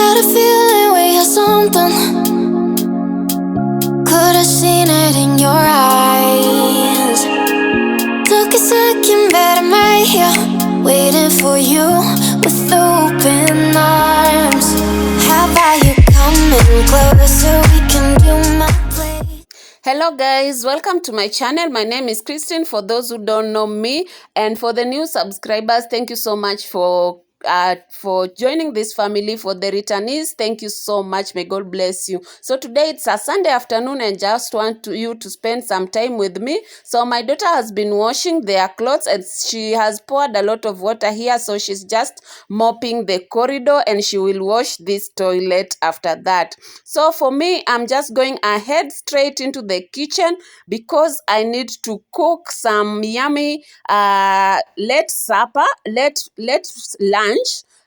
Had a feeling we had something. Could have seen it in your eyes. Took a second, but I'm right here, waiting for you with open arms. How about you coming closer? We can do my place. Hello guys, welcome to my channel. My name is Christine for those who don't know me, and for the new subscribers, thank you so much for joining this family. For the returnees, thank you so much. May God bless you. So today it's a Sunday afternoon and just want you to spend some time with me. So my daughter has been washing their clothes and she has poured a lot of water here, so she's just mopping the corridor and she will wash this toilet after that. So for me, I'm just going ahead straight into the kitchen because I need to cook some yummy late supper, late lunch,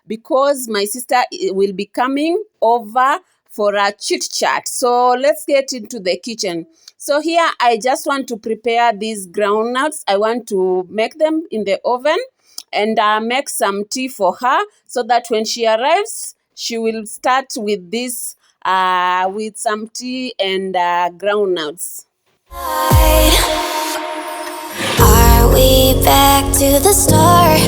because my sister will be coming over for a chit chat. So let's get into the kitchen. So here I just want to prepare these groundnuts. I want to make them in the oven and make some tea for her so that when she arrives, she will start with this with some tea and groundnuts. Are we back to the start?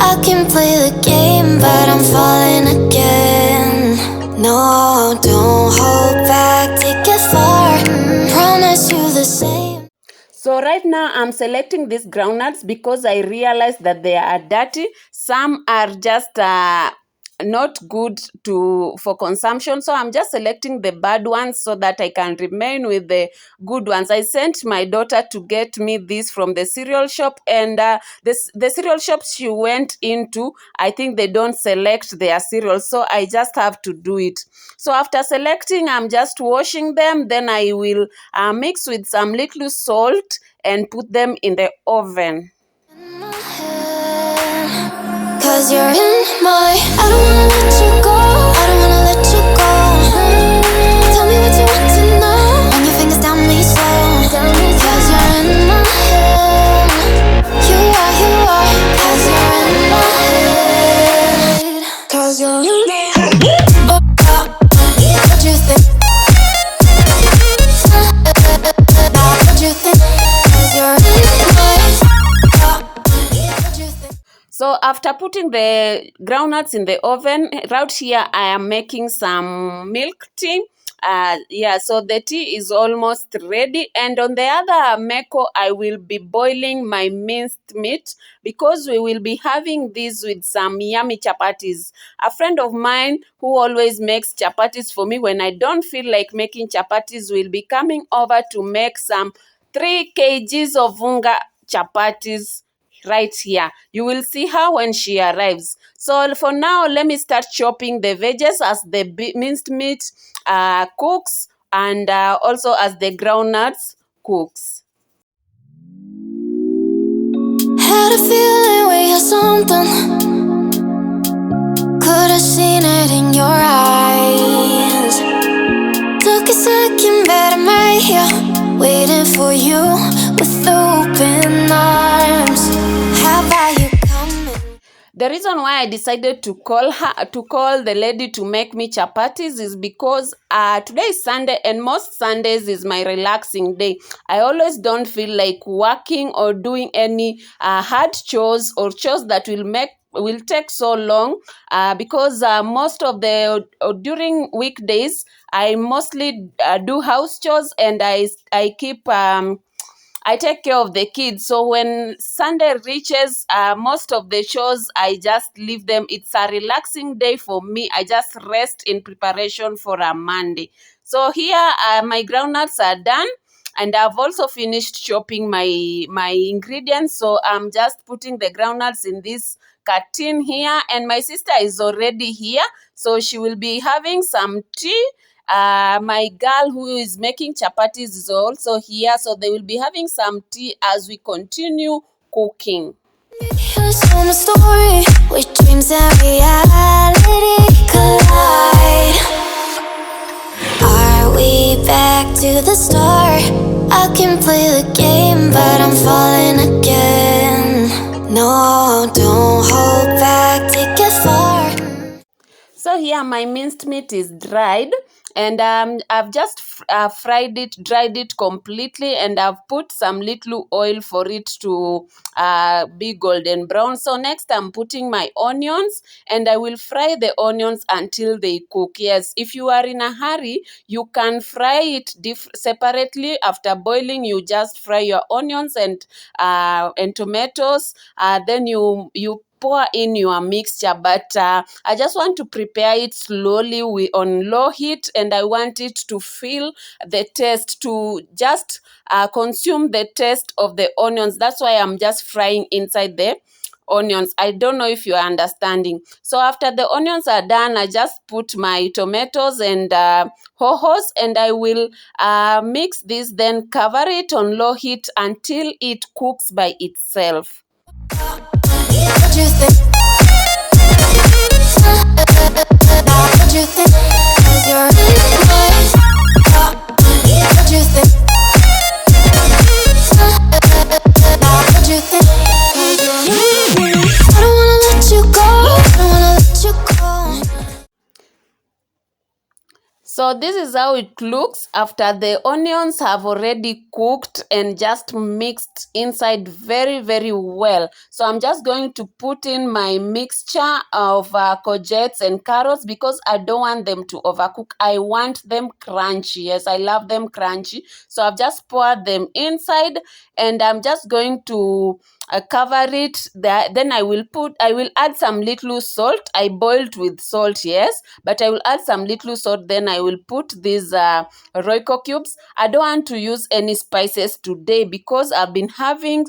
I can play the game, but I'm falling again. No, don't hold back, take it far. Promise you the same. So right now I'm selecting these groundnuts because I realized that they are dirty. Some are just not good for consumption, so I'm just selecting the bad ones so that I can remain with the good ones. I sent my daughter to get me this from the cereal shop, and the cereal shop she went into, I think they don't select their cereal, so I just have to do it. So after selecting, I'm just washing them, then I will mix with some little salt and put them in the oven. Cause you're in my, I don't wanna let you go, I don't wanna let you go. Tell me what you want to know, run your fingers down me slow. Cause you're in my head, you are, cause you're in my head. Cause you're in my head. What you think? What you think? Cause you're in my head. So after putting the groundnuts in the oven, right here I am making some milk tea. So the tea is almost ready, and on the other meko I will be boiling my minced meat because we will be having this with some yummy chapatis. A friend of mine who always makes chapatis for me when I don't feel like making chapatis will be coming over to make some 3 kgs of unga chapatis right here. You will see her when she arrives. So for now, let me start chopping the veggies as the minced meat cooks, and also as the groundnuts cooks. Had a feeling we had something. Could have seen it in your eyes. Took a second, but I'm right here, waiting for you with open arms. How about you coming? The reason why I decided to call the lady to make me chapatis is because today is Sunday, and most Sundays is my relaxing day. I always don't feel like working or doing any hard chores or chores that will take so long because most of the during weekdays I mostly do house chores, and I keep I take care of the kids. So when Sunday reaches, most of the chores, I just leave them. It's a relaxing day for me. I just rest in preparation for a Monday. So here, my groundnuts are done. And I've also finished chopping my ingredients. So I'm just putting the groundnuts in this carton here. And my sister is already here. So she will be having some tea. My girl who is making chapatis is also here, so they will be having some tea as we continue cooking. Here's my story, with dreams and reality collide. Are we back to the start? I can play the game, but I'm falling again. No, don't hold back, take it far. So here my minced meat is dried, and I've just dried it completely, and I've put some little oil for it to be golden brown. So next I'm putting my onions, and I will fry the onions until they cook. Yes, if you are in a hurry, you can fry it separately. After boiling, you just fry your onions and tomatoes. Then you pour in your mixture, but I just want to prepare it slowly on low heat, and I want it to feel the taste, to just consume the taste of the onions. That's why I'm just frying inside the onions. I don't know if you are understanding. So after the onions are done, I just put my tomatoes and ho-hos, and I will mix this, then cover it on low heat until it cooks by itself. What you think? What you think? 'Cause you're in my top. What you think? What you think? 'Cause you're in my I don't wanna let you go. I don't wanna let you go. So this is how it looks after the onions have already cooked and just mixed inside very, very well. So I'm just going to put in my mixture of courgettes and carrots, because I don't want them to overcook. I want them crunchy. Yes, I love them crunchy. So I've just poured them inside, and I'm just going to cover it. Then I will add some little salt. I boiled with salt, yes, but I will add some little salt. Then I will put these Royco cubes. I don't want to use any spices today because I've been having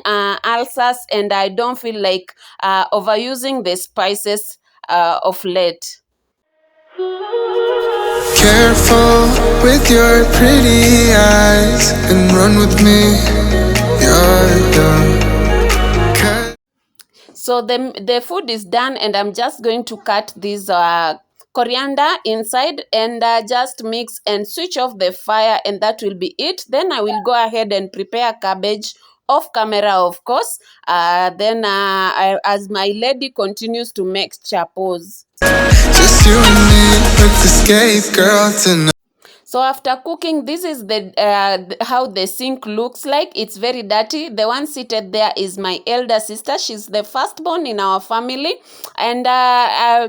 ulcers, and I don't feel like overusing the spices of late. Careful with your pretty eyes and run with me. Yeah. So the food is done, and I'm just going to cut this coriander inside, and just mix and switch off the fire, and that will be it. Then I will go ahead and prepare cabbage off camera, of course. As my lady continues to make chapos. Just you and me with the skate girl tonight. So after cooking, this is how the sink looks like. It's very dirty. The one seated there is my elder sister. She's the firstborn in our family. And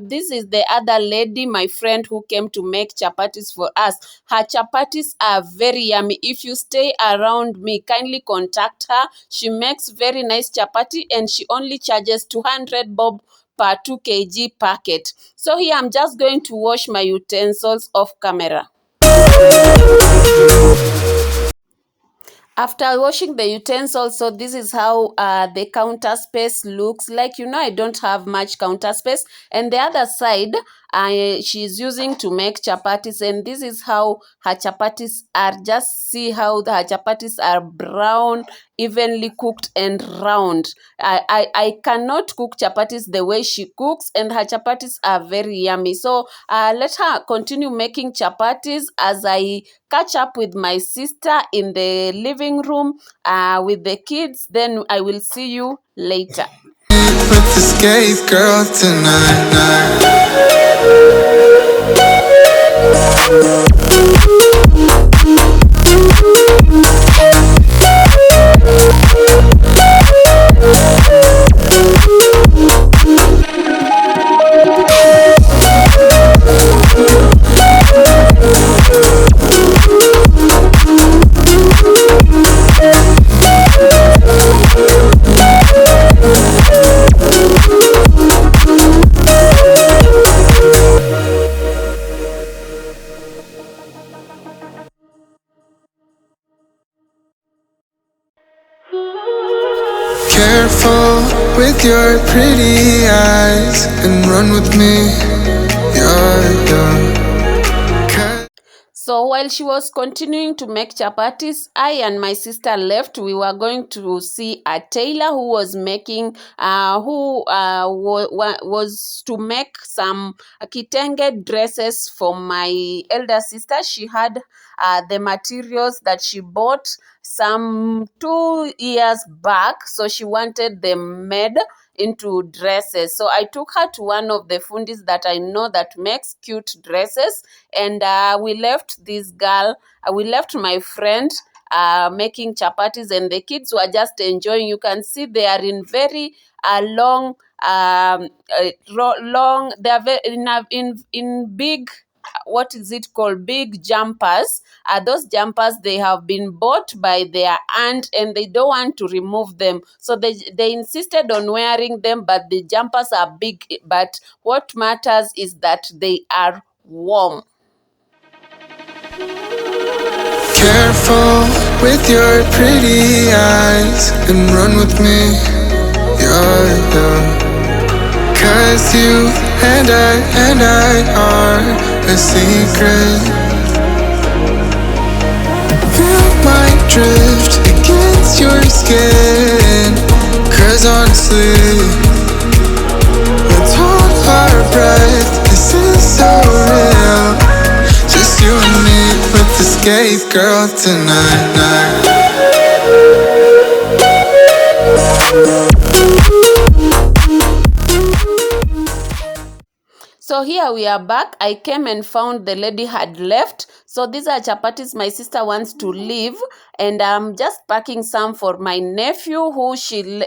this is the other lady, my friend, who came to make chapatis for us. Her chapatis are very yummy. If you stay around me, kindly contact her. She makes very nice chapati, and she only charges 200 bob per 2 kg packet. So here I'm just going to wash my utensils off camera. After washing the utensils, so this is how the counter space looks like. I don't have much counter space. And the other side, she's using to make chapatis. And this is how her chapatis are. Just see how her chapatis are brown, evenly cooked and round. I cannot cook chapatis the way she cooks, and her chapatis are very yummy. So let her continue making chapatis as I catch up with my sister in the living room with the kids. Then I will see you later. With the skate girl tonight. Careful with your pretty eyes and run with me. Yeah. So while she was continuing to make chapatis, I and my sister left. We were going to see a tailor who was making, was to make some kitenge dresses for my elder sister. She had the materials that she bought some 2 years back, so she wanted them made. into dresses. So I took her to one of the fundis that I know that makes cute dresses, and we left this girl. We left my friend making chapatis, and the kids were just enjoying. You can see they are in very long long. They are very in big, what is it called, big jumpers. Those jumpers, they have been bought by their aunt and they don't want to remove them, so they insisted on wearing them, but the jumpers are big, but what matters is that they are warm. Careful with your pretty eyes and run with me, yeah, yeah. 'Cause you and I are a secret. Feel my drift against your skin. 'Cause honestly, let's hold our breath. This is so real. Just you and me with the skate girl tonight. So here we are back. I came and found the lady had left. So these are chapatis my sister wants to leave, and I'm just packing some for my nephew who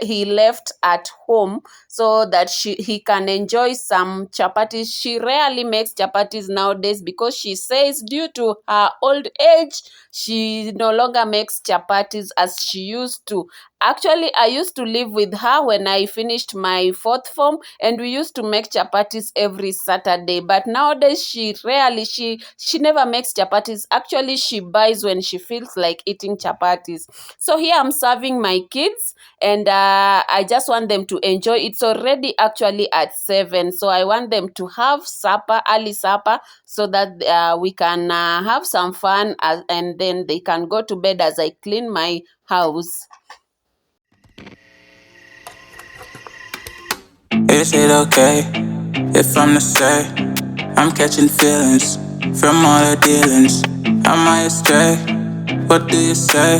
he left at home so that he can enjoy some chapatis. She rarely makes chapatis nowadays because she says due to her old age, she no longer makes chapatis as she used to. Actually, I used to live with her when I finished my fourth form, and we used to make chapatis every Saturday. But nowadays, she never makes chapatis. Actually, she buys when she feels like eating chapatis. So here I'm serving my kids, and I just want them to enjoy. It's already actually at 7, so I want them to have supper, early supper, so that we can have some fun, and then they can go to bed as I clean my house. Is it okay if I'm to say I'm catching feelings from all the dealings? Am I astray? What do you say?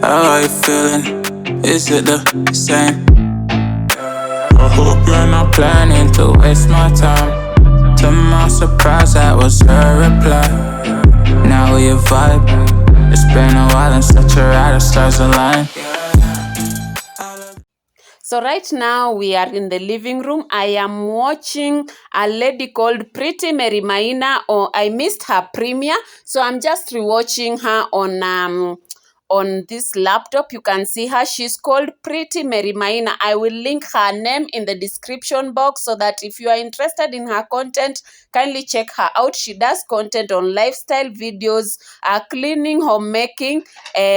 How are you feeling? Is it the same? I hope you're not planning to waste my time. To my surprise, that was her reply. Now we vibe. It's been a while and such a ride, the stars align. So right now we are in the living room. I am watching a lady called Pretty Mary Maina, or I missed her premiere, so I'm just rewatching her on this laptop. You can see her. She's called Pretty Mary Maina. I will link her name in the description box so that if you are interested in her content, kindly check her out. She does content on lifestyle videos, cleaning, homemaking,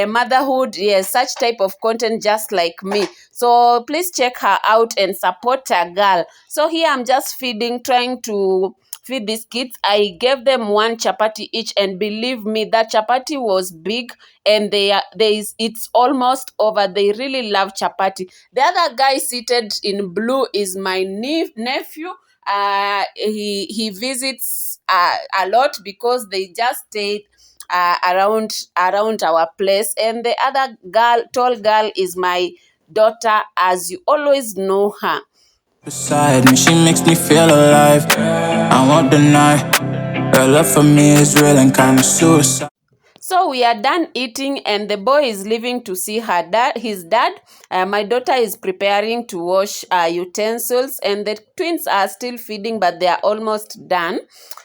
motherhood, yes, such type of content just like me. So please check her out and support her girl. So here I'm just trying to feed these kids. I gave them one chapati each, and believe me, that chapati was big, and it's almost over. They really love chapati. The other guy seated in blue is my nephew. He visits a lot because they just stayed around our place. And the other tall girl is my daughter, as you always know her. Beside me, she makes me feel alive. I won't deny, her love for me is real and kinda suicide. So we are done eating, and the boy is leaving to see his dad. My daughter is preparing to wash utensils, and the twins are still feeding, but they are almost done.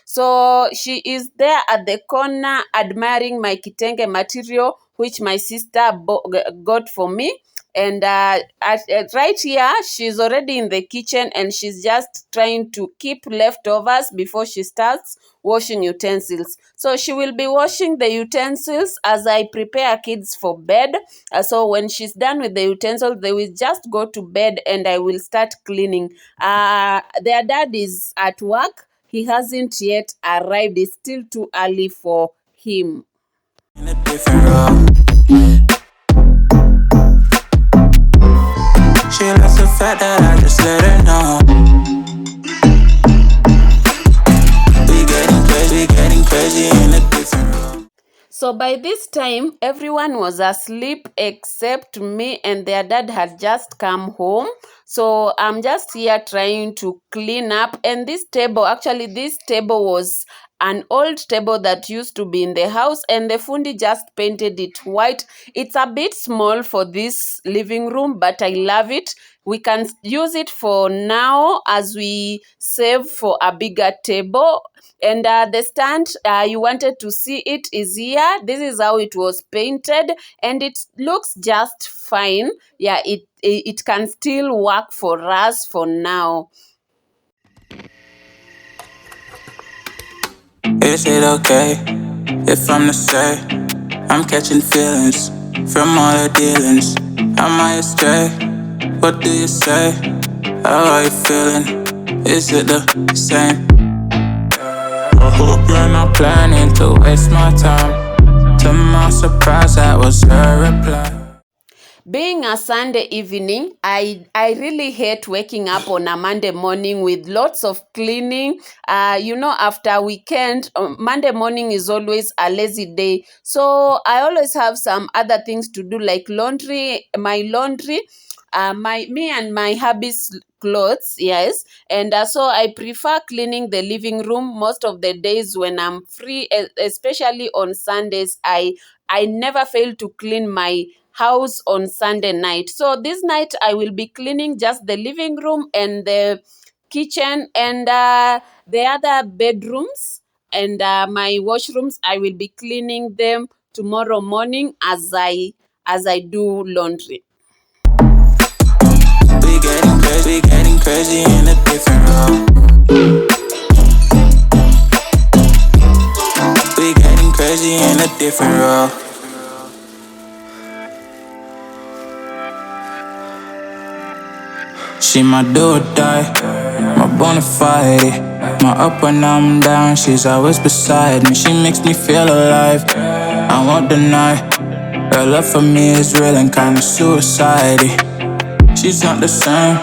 So she is there at the corner admiring my kitenge material, which my sister got for me. And right here, she's already in the kitchen, and she's just trying to keep leftovers before she starts washing utensils. So she will be washing the utensils as I prepare kids for bed. So when she's done with the utensils, they will just go to bed, and I will start cleaning. Their dad is at work. He hasn't yet arrived. It's still too early for him. In a different role. She likes the fact that I just let her know. We getting crazy in a different role. So by this time, everyone was asleep except me, and their dad had just come home. So I'm just here trying to clean up. And this table was an old table that used to be in the house, and the fundi just painted it white. It's a bit small for this living room, but I love it. We can use it for now as we save for a bigger table. And the stand, you wanted to see it, is here. This is how it was painted, and it looks just fine. Yeah, it can still work for us for now. Is it okay if I'm to say I'm catching feelings from all the dealings? Am I astray? What do you say? How are you feeling? Is it the same? I hope you're not planning to waste my time. To my surprise, that was her reply. Being a Sunday evening, I really hate waking up on a Monday morning with lots of cleaning. After weekend, Monday morning is always a lazy day. So I always have some other things to do, like my laundry, me and my hubby's clothes, yes. And so I prefer cleaning the living room most of the days when I'm free, especially on Sundays. I never fail to clean my house on Sunday night. So this night I will be cleaning just the living room and the kitchen and the other bedrooms and my washrooms. I will be cleaning them tomorrow morning as I do laundry. We getting crazy in a different role. We getting crazy in a different role. She my do or die, my bona fide. My up when I'm down, she's always beside me. She makes me feel alive, I won't deny. Her love for me is real and kinda suicide-y. She's not the same,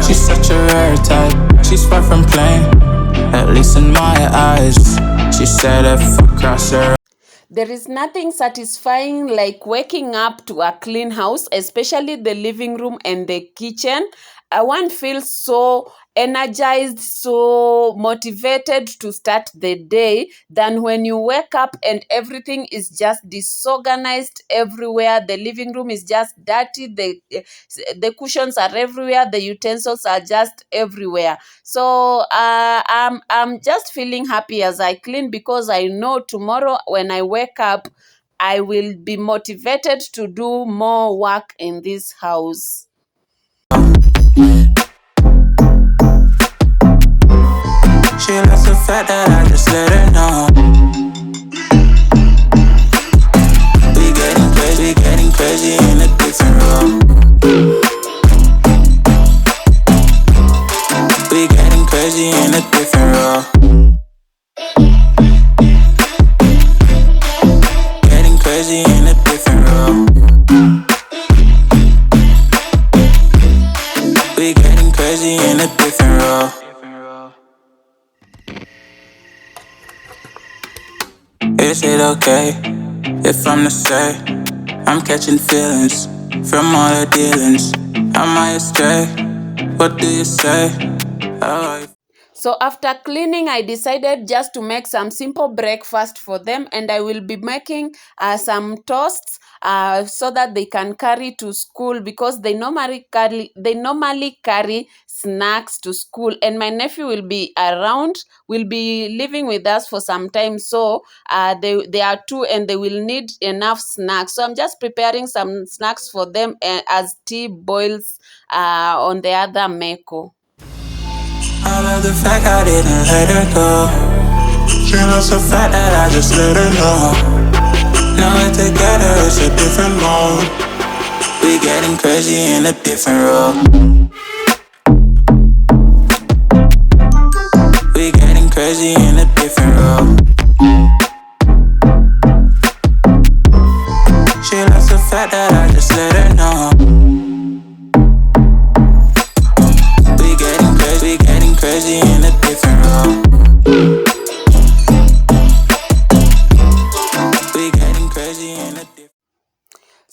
she's such a rare type. She's far from plain, at least in my eyes. She said if I cross her. There is nothing satisfying like waking up to a clean house, especially the living room and the kitchen. One feels so energized, so motivated to start the day than when you wake up and everything is just disorganized everywhere. The living room is just dirty. The cushions are everywhere. The utensils are just everywhere. So I'm just feeling happy as I clean, because I know tomorrow when I wake up, I will be motivated to do more work in this house. She likes the fact that I just let her know. We getting crazy in a different role. We getting crazy in a different role. Getting crazy in a different role. We getting crazy in a different role. Is it okay if I'm to say I'm catching feelings from all the dealings? Am I astray? What do you say? How are you? So after cleaning, I decided just to make some simple breakfast for them, and I will be making some toasts so that they can carry to school, because they normally carry snacks to school. And my nephew will be around, will be living with us for some time. So they are two and they will need enough snacks. So I'm just preparing some snacks for them as tea boils on the other meko. I love the fact I didn't let her go. She loves the fact that I just let her know. Now we're together, it's a different mode. We getting crazy in a different role. We getting crazy in a different role. She loves the fact that I just let her know. We getting crazy in a different role.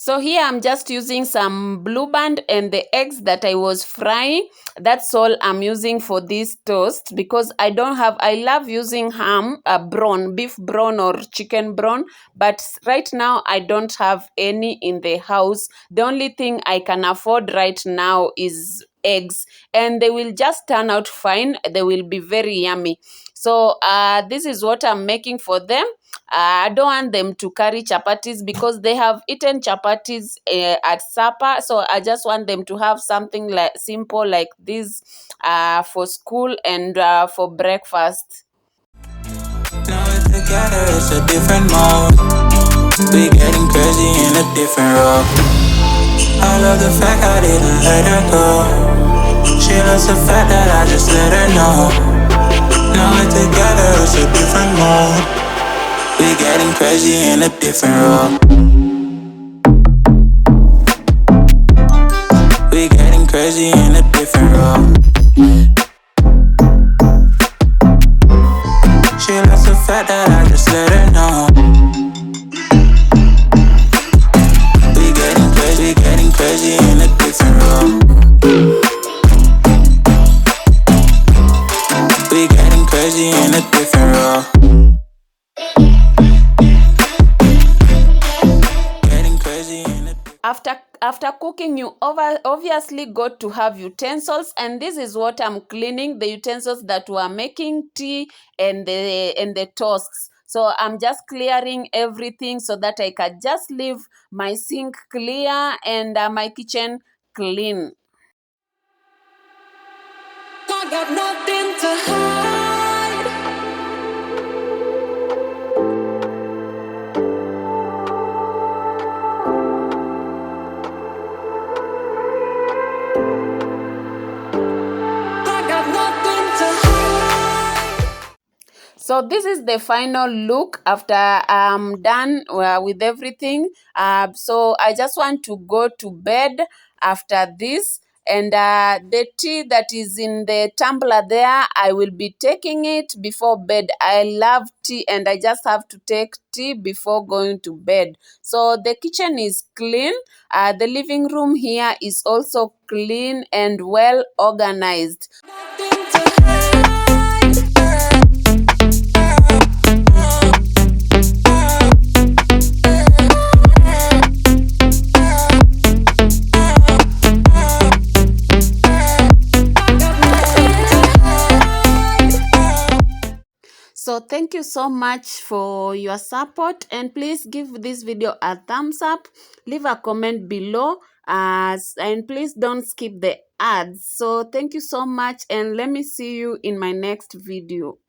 So here I'm just using some Blue Band and the eggs that I was frying. That's all I'm using for this toast, because I love using ham, brawn, beef brawn or chicken brawn, but right now I don't have any in the house. The only thing I can afford right now is eggs, and they will just turn out fine. They will be very yummy. So this is what I'm making for them. I don't want them to carry chapatis because they have eaten chapatis at supper. So I just want them to have something like simple like this for school and for breakfast. Now we're together, it's a different mode. We getting crazy in a different role. I love the fact I didn't let her go. She loves the fact that I just let her know. Now we're together, it's a different mode. We getting crazy in a different role. We getting crazy in a different role. She loves the fact that I just let her know. We getting crazy in a different role. We getting crazy in a different role. Getting crazy in a After cooking, you obviously got to have utensils, and this is what I'm cleaning, the utensils that were making tea and the toasts. So I'm just clearing everything so that I can just leave my sink clear and my kitchen clean. I got nothing to hide. I got nothing to hide. So this is the final look after I'm done with everything. So I just want to go to bed after this. And the tea that is in the tumbler there, I will be taking it before bed. I love tea and I just have to take tea before going to bed. So the kitchen is clean. The living room here is also clean and well organized. Nothing to hide. So thank you so much for your support, and please give this video a thumbs up, leave a comment below, and please don't skip the ads. So thank you so much, and let me see you in my next video.